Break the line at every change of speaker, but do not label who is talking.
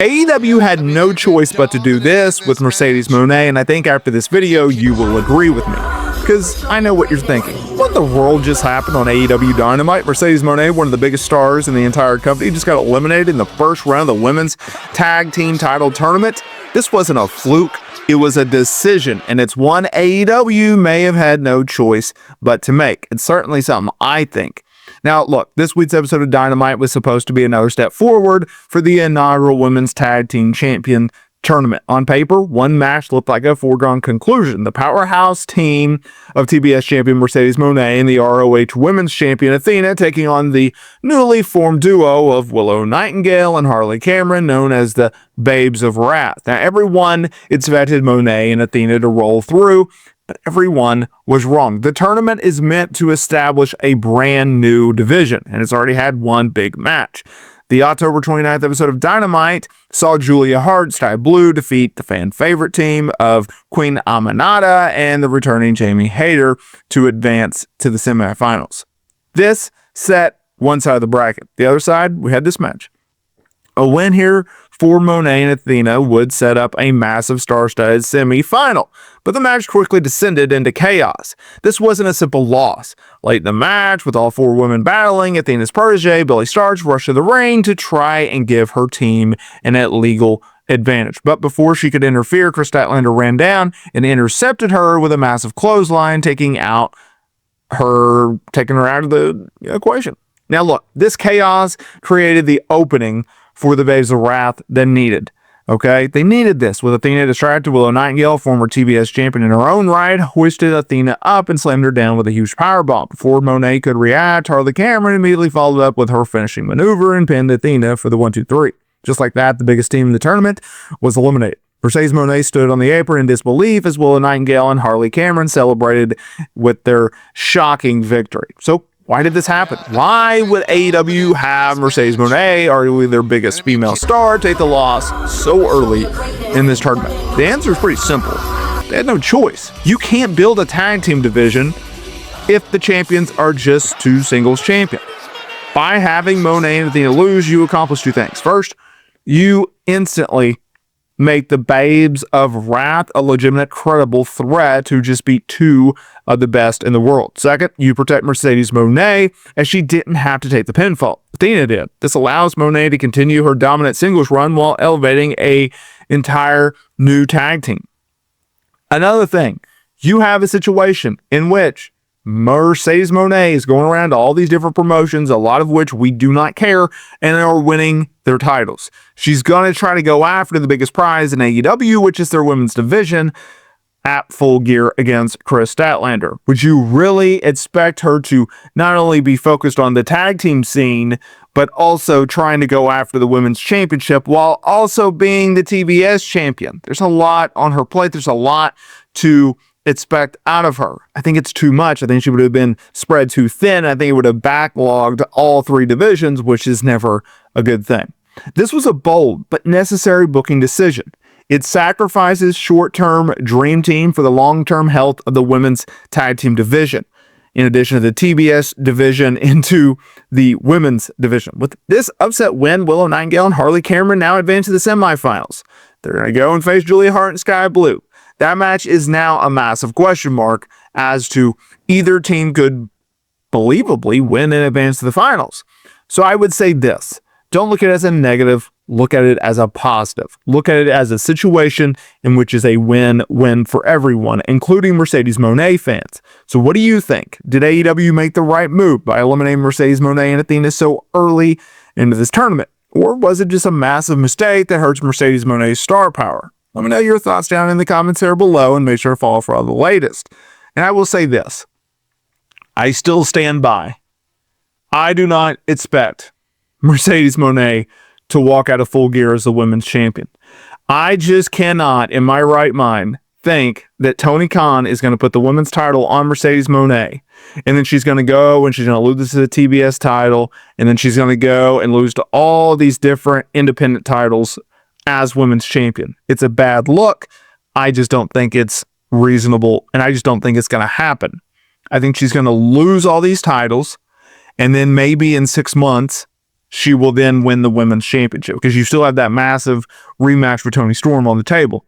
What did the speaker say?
AEW had no choice but to do this with Mercedes Mone, and I think after this video, you will agree with me. Because I know what you're thinking. What the world just happened on AEW Dynamite? Mercedes Mone, one of the biggest stars in the entire company, just got eliminated in the first round of the women's tag team title tournament. This wasn't a fluke. It was a decision, and it's one AEW may have had no choice but to make. It's certainly something I think. Now, look, this week's episode of Dynamite was supposed to be another step forward for the inaugural Women's Tag Team Champion Tournament. On paper, one match looked like a foregone conclusion. The powerhouse team of TBS champion Mercedes Mone and the ROH Women's Champion Athena taking on the newly formed duo of Willow Nightingale and Harley Cameron, known as the Babes of Wrath. Now, everyone expected Mone and Athena to roll through, but everyone was wrong. The tournament is meant to establish a brand new division, and it's already had one big match. The October 29th episode of Dynamite saw Julia Hart, Sky Blue, defeat the fan favorite team of Queen Aminata and the returning Jamie Hayter to advance to the semifinals. This set one side of the bracket. The other side, we had this match. A win here for Mone and Athena would set up a massive star-studded semi-final, but the match quickly descended into chaos. This wasn't a simple loss. Late in the match, with all four women battling, Athena's protege, Billie Starkz, rushed to the ring to try and give her team an illegal advantage. But before she could interfere, Kris Statlander ran down and intercepted her with a massive clothesline, taking her out of the equation. Now look, this chaos created the opening for the Babes of Wrath that needed. Okay, they needed this, with Athena distracted. Willow Nightingale, former TBS champion in her own right, hoisted Athena up and slammed her down with a huge powerbomb. Before Mone could react, Harley Cameron immediately followed up with her finishing maneuver and pinned Athena for the 1-2-3. Just like that, the biggest team in the tournament was eliminated. Mercedes Mone stood on the apron in disbelief as Willow Nightingale and Harley Cameron celebrated with their shocking victory. So why did this happen? Why would AEW have Mercedes Mone, arguably their biggest female star, take the loss so early in this tournament? The answer is pretty simple. They had no choice. You can't build a tag team division if the champions are just two singles champions. By having Mone and Athena lose, you accomplish two things. First, you instantly make the Babes of Wrath a legitimate, credible threat to just beat two of the best in the world. Second, you protect Mercedes Mone, as she didn't have to take the pinfall. Athena did. This allows Mone to continue her dominant singles run while elevating an entire new tag team. Another thing, you have a situation in which Mercedes Mone is going around to all these different promotions, a lot of which we do not care, and are winning their titles. She's going to try to go after the biggest prize in AEW, which is their women's division, at Full Gear against Kris Statlander. Would you really expect her to not only be focused on the tag team scene, but also trying to go after the women's championship while also being the TBS champion? There's a lot on her plate. There's a lot to expect out of her. I think it's too much. I think she would have been spread too thin. I think it would have backlogged all three divisions, which is never a good thing. This was a bold but necessary booking decision. It sacrifices short-term dream team for the long-term health of the women's tag team division, in addition to the TBS division, into the women's division. With this upset win, Willow Nightingale and Harley Cameron now advance to the semifinals. They're going to go and face Julia Hart and Sky Blue. That match is now a massive question mark as to either team could believably win and advance to the finals. So I would say this. Don't look at it as a negative. Look at it as a positive. Look at it as a situation in which is a win-win for everyone, including Mercedes Mone fans. So what do you think? Did AEW make the right move by eliminating Mercedes Mone and Athena so early into this tournament? Or was it just a massive mistake that hurts Mercedes Mone's star power? Let me know your thoughts down in the comments here below, and make sure to follow for all the latest. And I will say this. I still stand by. I do not expect Mercedes Mone to walk out of Full Gear as the women's champion. I just cannot, in my right mind, think that Tony Khan is going to put the women's title on Mercedes Mone, and then she's going to go and she's going to lose to the TBS title, and then she's going to go and lose to all these different independent titles as women's champion. It's a bad look. I just don't think it's reasonable, and I just don't think it's going to happen. I think she's going to lose all these titles, and then maybe in 6 months, she will then win the women's championship because you still have that massive rematch for Toni Storm on the table.